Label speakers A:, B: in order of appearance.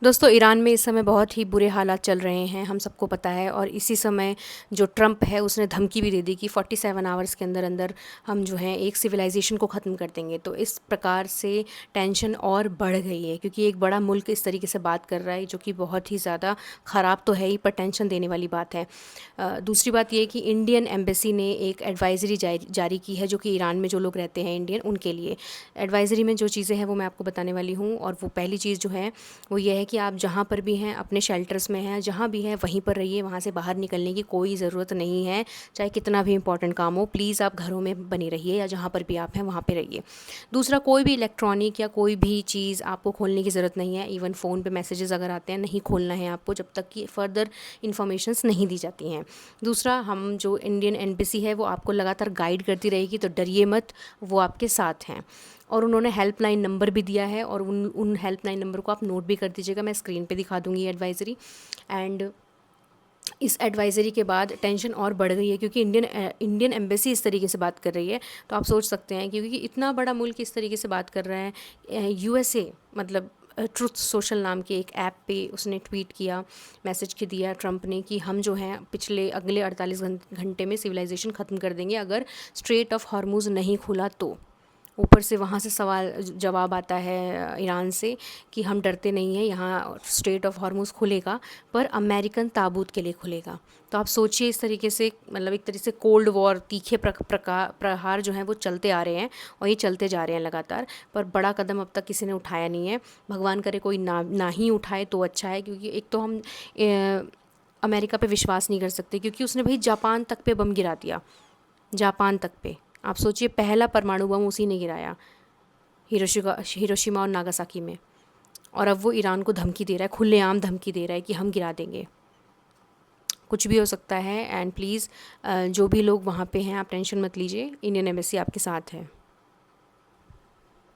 A: दोस्तों, ईरान में इस समय बहुत ही बुरे हालात चल रहे हैं, हम सबको पता है। और इसी समय जो ट्रंप है उसने धमकी भी दे दी कि 47 आवर्स के अंदर अंदर हम जो हैं एक सिविलाइजेशन को ख़त्म कर देंगे। तो इस प्रकार से टेंशन और बढ़ गई है, क्योंकि एक बड़ा मुल्क इस तरीके से बात कर रहा है, जो कि बहुत ही ज़्यादा ख़राब तो है ही, पर टेंशन देने वाली बात है। दूसरी बात ये कि इंडियन एम्बेसी ने एक एडवाइज़री जारी की है, जो कि ईरान में जो लोग रहते हैं इंडियन, उनके लिए। एडवाइज़री में जो चीज़ें हैं वो मैं आपको बताने वाली हूँ। और वो पहली चीज़ जो है वो ये है कि आप जहाँ पर भी हैं, अपने शेल्टर्स में हैं, जहाँ भी हैं वहीं पर रहिए, वहाँ से बाहर निकलने की कोई ज़रूरत नहीं है। चाहे कितना भी इंपॉर्टेंट काम हो, प्लीज़ आप घरों में बने रहिए, या जहाँ पर भी आप हैं वहाँ पे रहिए। दूसरा, कोई भी इलेक्ट्रॉनिक या कोई भी चीज़ आपको खोलने की ज़रूरत नहीं है। इवन फ़ोन पे मैसेजेस अगर आते हैं, नहीं खोलना है आपको जब तक कि फ़र्दर इन्फॉर्मेशंस नहीं दी जाती हैं। दूसरा, हम जो इंडियन एम्बेसी है वो आपको लगातार गाइड करती रहेगी, तो डरिए मत, वो आपके साथ हैं। और उन्होंने हेल्पलाइन नंबर भी दिया है, और उन हेल्पलाइन नंबर को आप नोट भी कर दीजिएगा, मैं स्क्रीन पे दिखा दूँगी एडवाइज़री। एंड इस एडवाइज़री के बाद टेंशन और बढ़ गई है, क्योंकि इंडियन एम्बेसी इस तरीके से बात कर रही है। तो आप सोच सकते हैं, क्योंकि इतना बड़ा मुल्क इस तरीके से बात कर रहा है। यूएसए, मतलब ट्रुथ सोशल नाम के एक ऐप पे उसने ट्वीट किया, मैसेज के दिया ट्रंप ने, कि हम जो हैं अगले 48 घंटे में सिविलाइजेशन ख़त्म कर देंगे अगर स्ट्रेट ऑफ हॉर्मुज़ नहीं खुला तो। ऊपर से वहाँ से सवाल जवाब आता है ईरान से कि हम डरते नहीं हैं, यहाँ स्ट्रेट ऑफ हॉर्मुज़ खुलेगा, पर अमेरिकन ताबूत के लिए खुलेगा। तो आप सोचिए, इस तरीके से, मतलब एक तरीके से कोल्ड वॉर, तीखे प्रहार जो हैं वो चलते आ रहे हैं, और ये चलते जा रहे हैं लगातार। पर बड़ा कदम अब तक किसी ने उठाया नहीं है। भगवान करे कोई ना ही उठाए तो अच्छा है, क्योंकि एक तो हम अमेरिका पे विश्वास नहीं कर सकते, क्योंकि उसने भाई जापान तक पे बम गिरा दिया, जापान तक पे। आप सोचिए, पहला परमाणु बम उसी ने गिराया, हिरोशिमा और नागासाकी में। और अब वो ईरान को धमकी दे रहा है, खुलेआम धमकी दे रहा है कि हम गिरा देंगे। कुछ भी हो सकता है। एंड प्लीज़, जो भी लोग वहाँ पे हैं, आप टेंशन मत लीजिए, इंडियन एम्बेसी आपके साथ है।